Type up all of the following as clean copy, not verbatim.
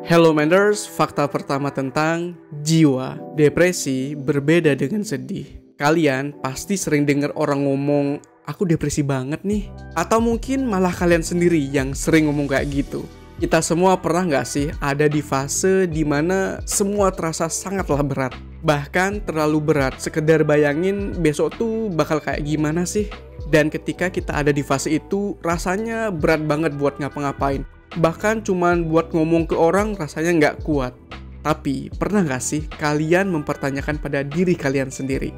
Hello Menders, fakta pertama tentang jiwa. Depresi berbeda dengan sedih. Kalian pasti sering dengar orang ngomong, aku depresi banget nih. Atau mungkin malah kalian sendiri yang sering ngomong kayak gitu. Kita semua pernah gak sih ada di fase dimana semua terasa sangatlah berat. Bahkan terlalu berat, sekedar bayangin besok tuh bakal kayak gimana sih. Dan ketika kita ada di fase itu, rasanya berat banget buat ngapa-ngapain. Bahkan cuman buat ngomong ke orang rasanya nggak kuat. Tapi pernah nggak sih kalian mempertanyakan pada diri kalian sendiri,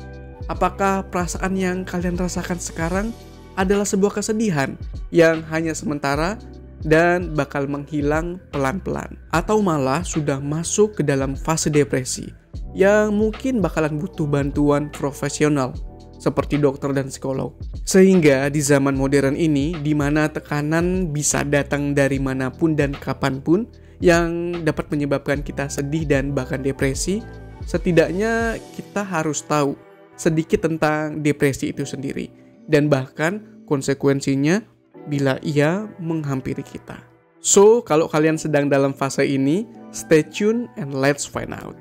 apakah perasaan yang kalian rasakan sekarang adalah sebuah kesedihan yang hanya sementara dan bakal menghilang pelan-pelan, atau malah sudah masuk ke dalam fase depresi yang mungkin bakalan butuh bantuan profesional seperti dokter dan psikolog. Sehingga di zaman modern ini, di mana tekanan bisa datang dari manapun dan kapanpun yang dapat menyebabkan kita sedih dan bahkan depresi, setidaknya kita harus tahu sedikit tentang depresi itu sendiri dan bahkan konsekuensinya bila ia menghampiri kita. So, kalau kalian sedang dalam fase ini, stay tune and let's find out.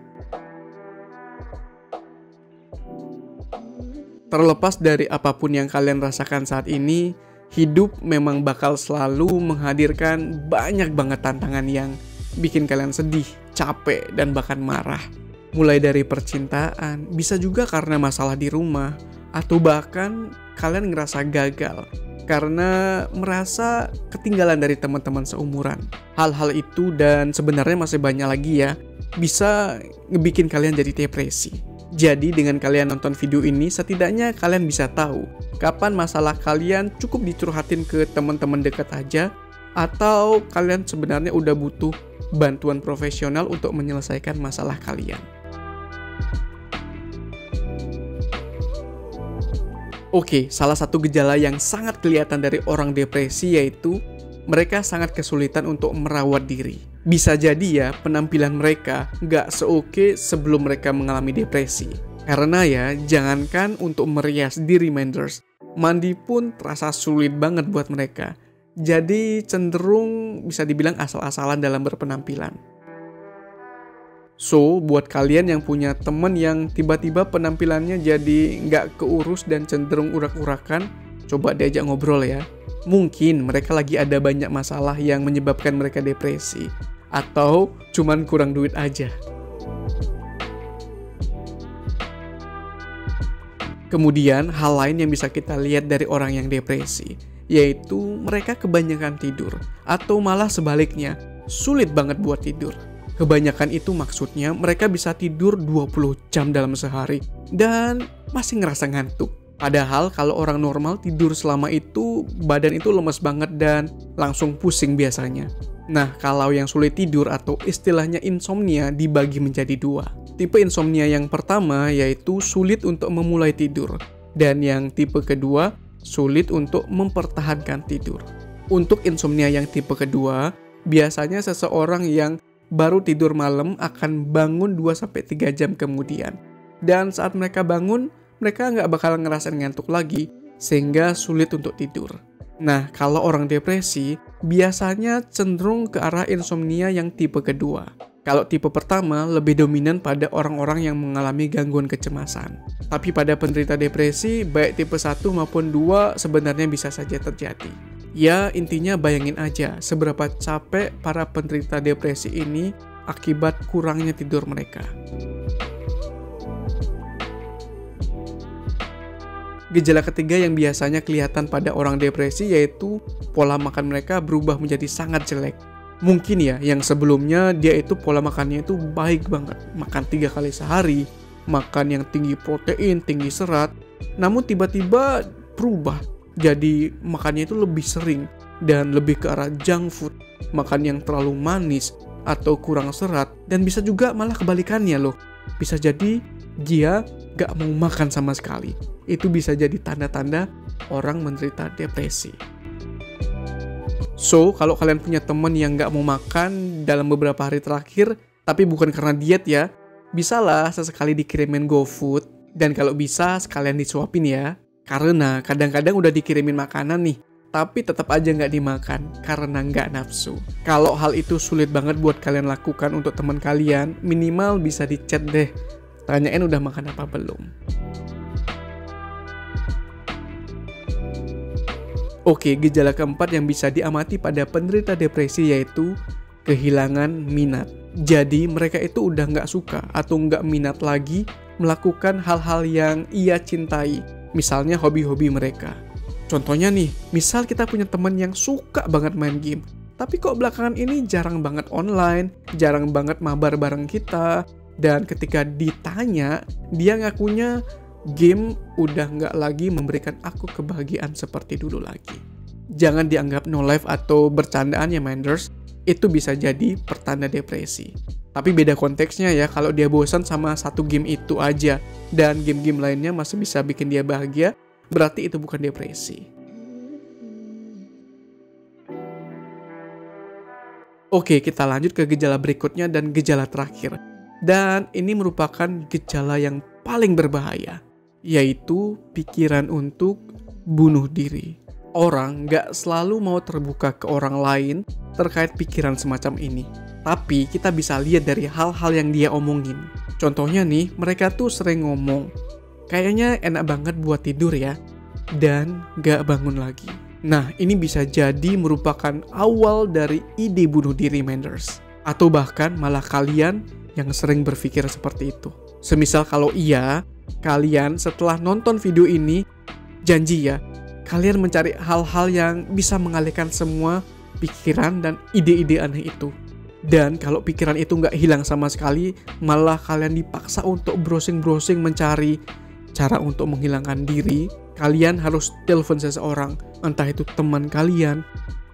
Terlepas dari apapun yang kalian rasakan saat ini, hidup memang bakal selalu menghadirkan banyak banget tantangan yang bikin kalian sedih, capek, dan bahkan marah. Mulai dari percintaan, bisa juga karena masalah di rumah, atau bahkan kalian ngerasa gagal karena merasa ketinggalan dari teman-teman seumuran. Hal-hal itu dan sebenarnya masih banyak lagi ya, bisa ngebikin kalian jadi depresi. Jadi dengan kalian nonton video ini, setidaknya kalian bisa tahu kapan masalah kalian cukup dicurhatin ke teman-teman dekat aja, atau kalian sebenarnya udah butuh bantuan profesional untuk menyelesaikan masalah kalian. Oke, salah satu gejala yang sangat kelihatan dari orang depresi yaitu mereka sangat kesulitan untuk merawat diri. Bisa jadi ya, penampilan mereka nggak seoke sebelum mereka mengalami depresi. Karena ya, jangankan untuk merias diri Menders, mandi pun terasa sulit banget buat mereka. Jadi cenderung bisa dibilang asal-asalan dalam berpenampilan. So, buat kalian yang punya temen yang tiba-tiba penampilannya jadi nggak keurus dan cenderung urak-urakan, coba diajak ngobrol ya. Mungkin mereka lagi ada banyak masalah yang menyebabkan mereka depresi. Atau cuman kurang duit aja. Kemudian hal lain yang bisa kita lihat dari orang yang depresi, yaitu mereka kebanyakan tidur. Atau malah sebaliknya, sulit banget buat tidur. Kebanyakan itu maksudnya mereka bisa tidur 20 jam dalam sehari dan masih ngerasa ngantuk. Padahal kalau orang normal tidur selama itu, badan itu lemes banget dan langsung pusing biasanya. Nah, kalau yang sulit tidur atau istilahnya insomnia dibagi menjadi dua. Tipe insomnia yang pertama yaitu sulit untuk memulai tidur. Dan yang tipe kedua, sulit untuk mempertahankan tidur. Untuk insomnia yang tipe kedua, biasanya seseorang yang baru tidur malam akan bangun 2-3 jam kemudian. Dan saat mereka bangun, mereka nggak bakal ngerasain ngantuk lagi, sehingga sulit untuk tidur. Nah, kalau orang depresi, biasanya cenderung ke arah insomnia yang tipe kedua. Kalau tipe pertama, lebih dominan pada orang-orang yang mengalami gangguan kecemasan. Tapi pada penderita depresi, baik tipe 1 maupun 2 sebenarnya bisa saja terjadi. Ya, intinya bayangin aja seberapa capek para penderita depresi ini akibat kurangnya tidur mereka. Gejala ketiga yang biasanya kelihatan pada orang depresi yaitu pola makan mereka berubah menjadi sangat jelek. Mungkin ya, yang sebelumnya dia itu pola makannya itu baik banget. Makan 3 kali sehari, makan yang tinggi protein, tinggi serat. Namun tiba-tiba berubah. Jadi makannya itu lebih sering dan lebih ke arah junk food. Makan yang terlalu manis atau kurang serat. Dan bisa juga malah kebalikannya loh. Bisa jadi dia gak mau makan sama sekali. Itu bisa jadi tanda-tanda orang menderita depresi. So, kalau kalian punya teman yang gak mau makan dalam beberapa hari terakhir, tapi bukan karena diet ya, bisalah sesekali dikirimin GoFood, dan kalau bisa sekalian disuapin ya. Karena kadang-kadang udah dikirimin makanan nih, tapi tetap aja nggak dimakan karena nggak nafsu. Kalau hal itu sulit banget buat kalian lakukan untuk teman kalian, minimal bisa di chat deh, tanyain udah makan apa belum. Oke, gejala keempat yang bisa diamati pada penderita depresi yaitu kehilangan minat. Jadi mereka itu udah nggak suka atau nggak minat lagi melakukan hal-hal yang ia cintai. Misalnya hobi-hobi mereka. Contohnya nih, misal kita punya teman yang suka banget main game, tapi kok belakangan ini jarang banget online, jarang banget mabar bareng kita, dan ketika ditanya, dia ngakunya game udah nggak lagi memberikan aku kebahagiaan seperti dulu lagi. Jangan dianggap no life atau bercandaan ya minders, itu bisa jadi pertanda depresi. Tapi beda konteksnya ya, kalau dia bosan sama satu game itu aja, dan game-game lainnya masih bisa bikin dia bahagia, berarti itu bukan depresi. Oke, kita lanjut ke gejala berikutnya dan gejala terakhir. Dan ini merupakan gejala yang paling berbahaya, yaitu pikiran untuk bunuh diri. Orang nggak selalu mau terbuka ke orang lain terkait pikiran semacam ini. Tapi kita bisa lihat dari hal-hal yang dia omongin. Contohnya nih, mereka tuh sering ngomong, kayaknya enak banget buat tidur ya, dan nggak bangun lagi. Nah, ini bisa jadi merupakan awal dari ide bunuh diri Menders. Atau bahkan malah kalian yang sering berpikir seperti itu. Semisal kalau iya, kalian setelah nonton video ini, janji ya, kalian mencari hal-hal yang bisa mengalihkan semua pikiran dan ide-ide aneh itu. Dan kalau pikiran itu nggak hilang sama sekali, malah kalian dipaksa untuk browsing-browsing mencari cara untuk menghilangkan diri, kalian harus telepon seseorang, entah itu teman kalian,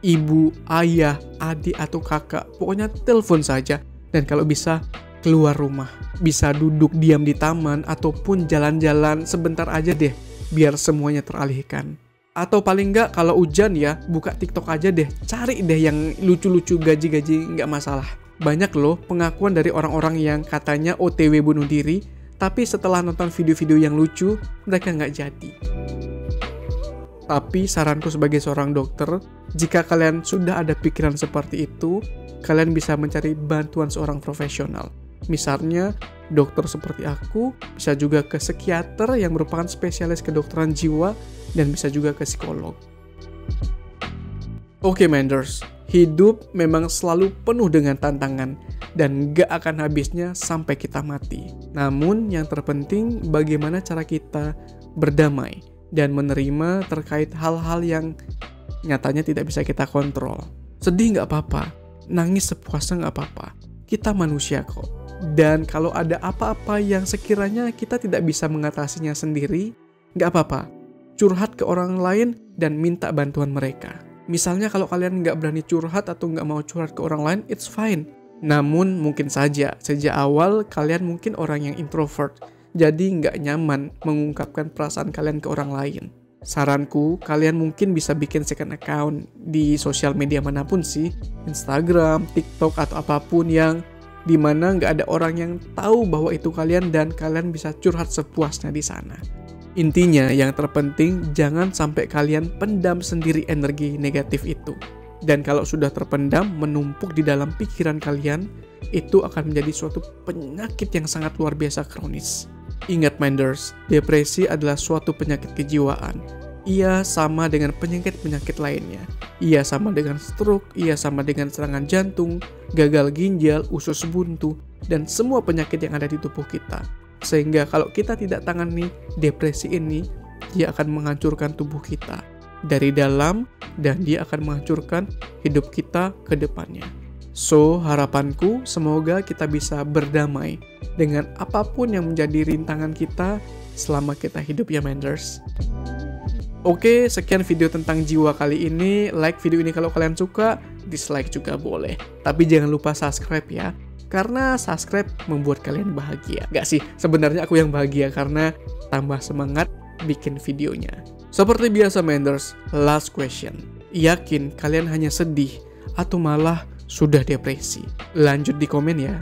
ibu, ayah, adik, atau kakak. Pokoknya telepon saja. Dan kalau bisa, keluar rumah. Bisa duduk diam di taman ataupun jalan-jalan sebentar aja deh, biar semuanya teralihkan. Atau paling nggak kalau hujan ya, buka TikTok aja deh, cari deh yang lucu-lucu, gaji-gaji nggak masalah. Banyak loh pengakuan dari orang-orang yang katanya OTW bunuh diri, tapi setelah nonton video-video yang lucu, mereka nggak jadi. Tapi saranku sebagai seorang dokter, jika kalian sudah ada pikiran seperti itu, kalian bisa mencari bantuan seorang profesional. Misalnya, dokter seperti aku, bisa juga ke psikiater yang merupakan spesialis kedokteran jiwa, dan bisa juga ke psikolog. Oke Menders, hidup memang selalu penuh dengan tantangan, dan gak akan habisnya sampai kita mati. Namun yang terpenting bagaimana cara kita berdamai, dan menerima terkait hal-hal yang nyatanya tidak bisa kita kontrol. Sedih gak apa-apa, nangis sepuasnya gak apa-apa, kita manusia kok. Dan kalau ada apa-apa yang sekiranya kita tidak bisa mengatasinya sendiri, nggak apa-apa. Curhat ke orang lain dan minta bantuan mereka. Misalnya kalau kalian nggak berani curhat atau nggak mau curhat ke orang lain, it's fine. Namun mungkin saja, sejak awal kalian mungkin orang yang introvert. Jadi nggak nyaman mengungkapkan perasaan kalian ke orang lain. Saranku, kalian mungkin bisa bikin second account di sosial media manapun sih. Instagram, TikTok, atau apapun yang dimana nggak ada orang yang tahu bahwa itu kalian dan kalian bisa curhat sepuasnya di sana. Intinya yang terpenting jangan sampai kalian pendam sendiri energi negatif itu. Dan kalau sudah terpendam menumpuk di dalam pikiran kalian, itu akan menjadi suatu penyakit yang sangat luar biasa kronis. Ingat Minders, depresi adalah suatu penyakit kejiwaan. Ia sama dengan penyakit-penyakit lainnya. Ia sama dengan stroke, ia sama dengan serangan jantung, gagal ginjal, usus buntu, dan semua penyakit yang ada di tubuh kita. Sehingga kalau kita tidak tangani depresi ini, dia akan menghancurkan tubuh kita dari dalam dan dia akan menghancurkan hidup kita ke depannya. So, harapanku semoga kita bisa berdamai dengan apapun yang menjadi rintangan kita selama kita hidup ya Menders. Oke, sekian video tentang jiwa kali ini. Like video ini kalau kalian suka, dislike juga boleh. Tapi jangan lupa subscribe ya, karena subscribe membuat kalian bahagia. Gak sih, sebenarnya aku yang bahagia karena tambah semangat bikin videonya. Seperti biasa Menders, last question. Yakin kalian hanya sedih atau malah sudah depresi? Lanjut di komen ya.